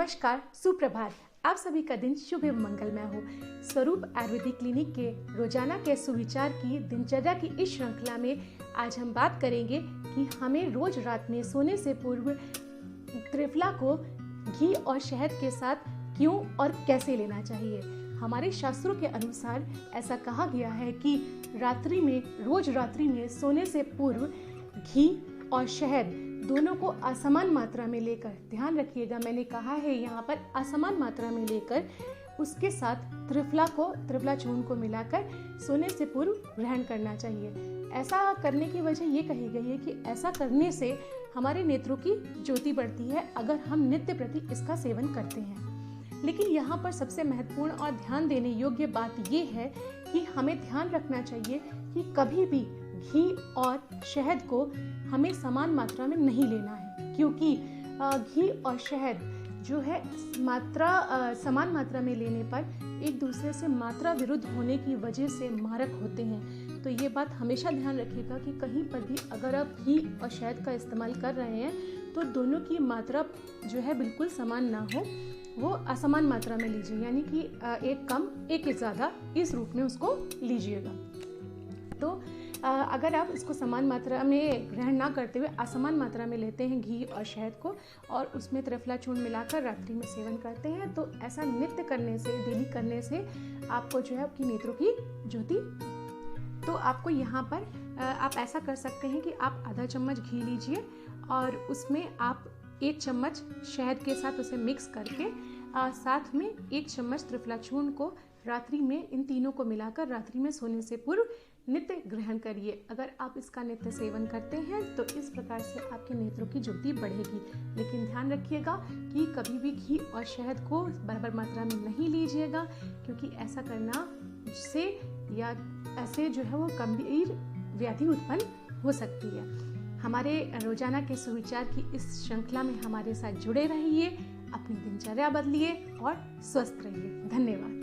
नमस्कार, सुप्रभात। आप सभी का दिन शुभ एवं मंगलमय हो। स्वरूप आयुर्वेदिक क्लिनिक के रोजाना के सुविचार की दिनचर्या की इस श्रृंखला में आज हम बात करेंगे कि हमें रोज रात में सोने से पूर्व त्रिफला को घी और शहद के साथ क्यों और कैसे लेना चाहिए। हमारे शास्त्रों के अनुसार ऐसा कहा गया है कि रोज रात्रि में सोने से पूर्व घी और शहद दोनों को असमान मात्रा में लेकर, ध्यान रखिएगा मैंने कहा है यहाँ पर असमान मात्रा में लेकर, उसके साथ त्रिफला चूर्ण को मिलाकर सोने से पूर्व ग्रहण करना चाहिए। ऐसा करने की वजह ये कही गई है कि ऐसा करने से हमारे नेत्रों की ज्योति बढ़ती है अगर हम नित्य प्रति इसका सेवन करते हैं। लेकिन यहाँ पर सबसे महत्वपूर्ण और ध्यान देने योग्य बात ये है कि हमें ध्यान रखना चाहिए कि कभी भी घी और शहद को हमें समान मात्रा में नहीं लेना है, क्योंकि घी और शहद जो है समान मात्रा में लेने पर एक दूसरे से मात्रा विरुद्ध होने की वजह से मारक होते हैं। तो ये बात हमेशा ध्यान रखिएगा कि कहीं पर भी अगर आप घी और शहद का इस्तेमाल कर रहे हैं तो दोनों की मात्रा जो है बिल्कुल समान ना हो, वो असमान मात्रा में लीजिए, यानी कि एक कम एक ज़्यादा इस रूप में उसको लीजिएगा। तो अगर आप इसको समान मात्रा में ग्रहण ना करते हुए असमान मात्रा में लेते हैं घी और शहद को और उसमें त्रिफला चूर्ण मिलाकर रात्रि में सेवन करते हैं, तो ऐसा नित्य करने से, डेली करने से आपको जो है आपकी नेत्रों की ज्योति, तो आपको यहाँ पर आप ऐसा कर सकते हैं कि आप आधा चम्मच घी लीजिए और उसमें आप 1 चम्मच शहद के साथ उसे मिक्स करके साथ में 1 चम्मच त्रिफला चूर्ण को रात्रि में, इन तीनों को मिलाकर रात्रि में सोने से पूर्व नित्य ग्रहण करिए। अगर आप इसका नित्य सेवन करते हैं तो इस प्रकार से आपके नेत्रों की ज्योति बढ़ेगी। लेकिन ध्यान रखिएगा कि कभी भी घी और शहद को बराबर मात्रा में नहीं लीजिएगा, क्योंकि ऐसा करना से या ऐसे जो है वो गंभीर व्याधि उत्पन्न हो सकती है। हमारे रोजाना के सुविचार की इस श्रृंखला में हमारे साथ जुड़े रहिए, अपनी दिनचर्या बदलिए और स्वस्थ रहिए। धन्यवाद।